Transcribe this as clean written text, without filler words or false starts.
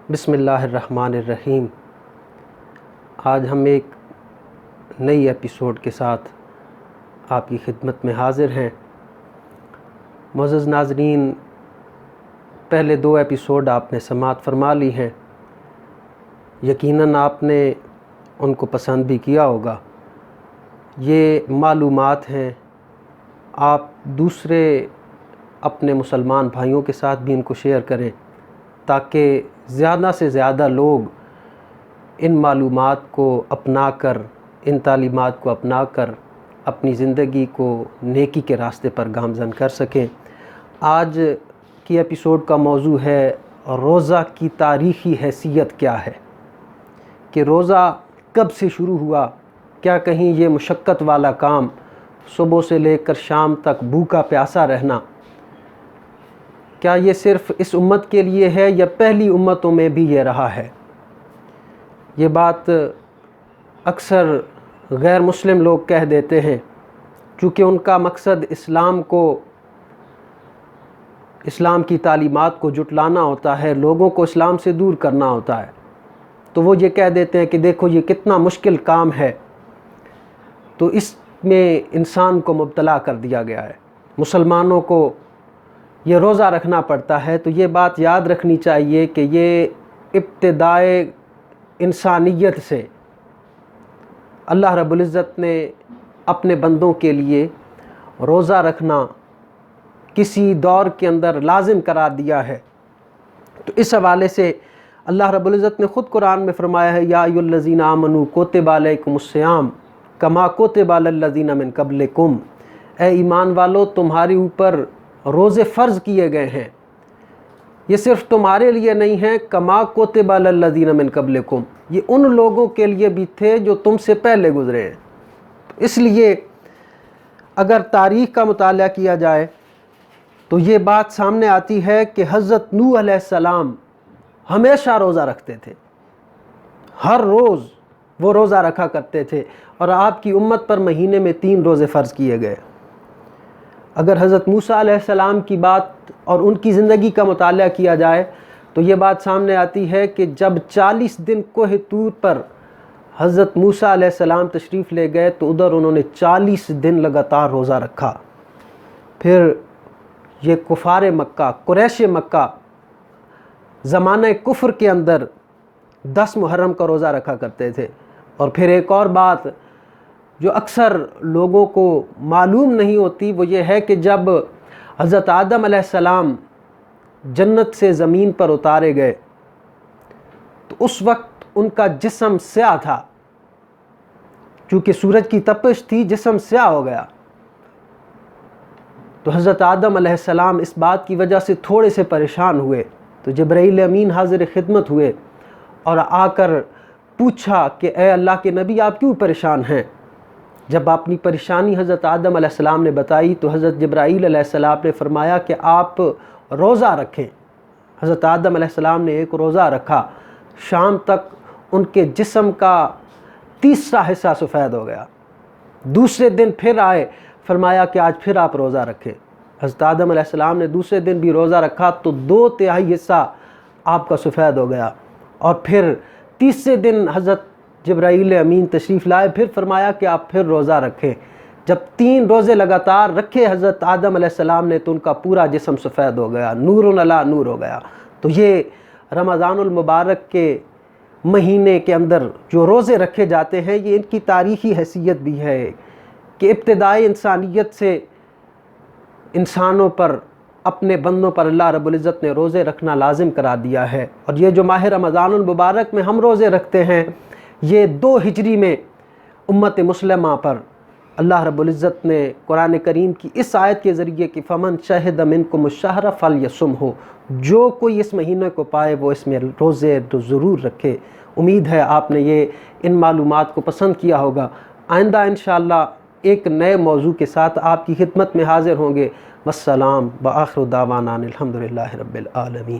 بسم اللہ الرحمن الرحیم۔ آج ہم ایک نئی ایپیسوڈ کے ساتھ آپ کی خدمت میں حاضر ہیں۔ معزز ناظرین، پہلے 2 ایپیسوڈ آپ نے سماعت فرما لی ہیں، یقیناً آپ نے ان کو پسند بھی کیا ہوگا۔ یہ معلومات ہیں، آپ دوسرے اپنے مسلمان بھائیوں کے ساتھ بھی ان کو شیئر کریں تاکہ زیادہ سے زیادہ لوگ ان معلومات کو اپنا کر، ان تعلیمات کو اپنا کر اپنی زندگی کو نیکی کے راستے پر گامزن کر سکیں۔ آج کی ایپیسوڈ کا موضوع ہے روزہ کی تاریخی حیثیت کیا ہے، کہ روزہ کب سے شروع ہوا؟ کیا کہیں یہ مشقت والا کام، صبح سے لے کر شام تک بھوکا پیاسا رہنا، کیا یہ صرف اس امت کے لیے ہے یا پہلی امتوں میں بھی یہ رہا ہے؟ یہ بات اکثر غیر مسلم لوگ کہہ دیتے ہیں، چونکہ ان کا مقصد اسلام کی تعلیمات کو جھٹلانا ہوتا ہے، لوگوں کو اسلام سے دور کرنا ہوتا ہے، تو وہ یہ کہہ دیتے ہیں کہ دیکھو یہ کتنا مشکل کام ہے، تو اس میں انسان کو مبتلا کر دیا گیا ہے، مسلمانوں کو یہ روزہ رکھنا پڑتا ہے۔ تو یہ بات یاد رکھنی چاہیے کہ یہ ابتدائے انسانیت سے اللہ رب العزت نے اپنے بندوں کے لیے روزہ رکھنا کسی دور کے اندر لازم قرار دیا ہے۔ تو اس حوالے سے اللہ رب العزت نے خود قرآن میں فرمایا ہے، یا ایھا الذین آمنوا کتب علیکم الصیام کما کتب علی الذین من قبلکم، اے ایمان والو تمہارے اوپر روزے فرض کیے گئے ہیں، یہ صرف تمہارے لیے نہیں ہیں، کما کتب علی الذین من قبلکم، یہ ان لوگوں کے لیے بھی تھے جو تم سے پہلے گزرے ہیں۔ اس لیے اگر تاریخ کا مطالعہ کیا جائے تو یہ بات سامنے آتی ہے کہ حضرت نوح علیہ السلام ہمیشہ روزہ رکھتے تھے، ہر روز وہ روزہ رکھا کرتے تھے، اور آپ کی امت پر مہینے میں 3 روزے فرض کیے گئے۔ اگر حضرت موسیٰ علیہ السلام کی بات اور ان کی زندگی کا مطالعہ کیا جائے تو یہ بات سامنے آتی ہے کہ جب 40 دن کوہ طور پر حضرت موسیٰ علیہ السلام تشریف لے گئے تو ادھر انہوں نے 40 دن لگاتار روزہ رکھا۔ پھر یہ کفار مکہ، قریش مکہ زمانہ کفر کے اندر 10 محرم کا روزہ رکھا کرتے تھے۔ اور پھر ایک اور بات جو اکثر لوگوں کو معلوم نہیں ہوتی وہ یہ ہے کہ جب حضرت آدم علیہ السلام جنت سے زمین پر اتارے گئے تو اس وقت ان کا جسم سیاہ تھا، چونکہ سورج کی تپش تھی، جسم سیاہ ہو گیا۔ تو حضرت آدم علیہ السلام اس بات کی وجہ سے تھوڑے سے پریشان ہوئے، تو جبرائیل امین حاضر خدمت ہوئے اور آ کر پوچھا کہ اے اللہ کے نبی آپ کیوں پریشان ہیں؟ جب اپنی پریشانی حضرت آدم علیہ السلام نے بتائی تو حضرت جبرائیل علیہ السلام نے فرمایا کہ آپ روزہ رکھیں۔ حضرت آدم علیہ السلام نے ایک روزہ رکھا، شام تک ان کے جسم کا تیسرا حصہ سفید ہو گیا۔ دوسرے دن پھر آئے، فرمایا کہ آج پھر آپ روزہ رکھیں۔ حضرت آدم علیہ السلام نے دوسرے دن بھی روزہ رکھا تو 2/3 حصہ آپ کا سفید ہو گیا، اور پھر تیسرے دن حضرت جبرائیل امین تشریف لائے، پھر فرمایا کہ آپ پھر روزہ رکھیں۔ جب 3 روزے لگاتار رکھے حضرت آدم علیہ السلام نے تو ان کا پورا جسم سفید ہو گیا، نور علی نور ہو گیا۔ تو یہ رمضان المبارک کے مہینے کے اندر جو روزے رکھے جاتے ہیں یہ ان کی تاریخی حیثیت بھی ہے کہ ابتدائی انسانیت سے انسانوں پر، اپنے بندوں پر اللہ رب العزت نے روزے رکھنا لازم قرار دیا ہے۔ اور یہ جو ماہ رمضان المبارک میں ہم روزے رکھتے ہیں یہ 2 ہجری میں امت مسلمہ پر اللہ رب العزت نے قرآن کریم کی اس آیت کے ذریعے کہ فمن شہد منکم الشہر فلیصمہ، جو کوئی اس مہینے کو پائے وہ اس میں روزے تو ضرور رکھے۔ امید ہے آپ نے ان معلومات کو پسند کیا ہوگا۔ آئندہ انشاءاللہ ایک نئے موضوع کے ساتھ آپ کی خدمت میں حاضر ہوں گے۔ والسلام وآخر دعوانا الحمدللہ رب العالمین۔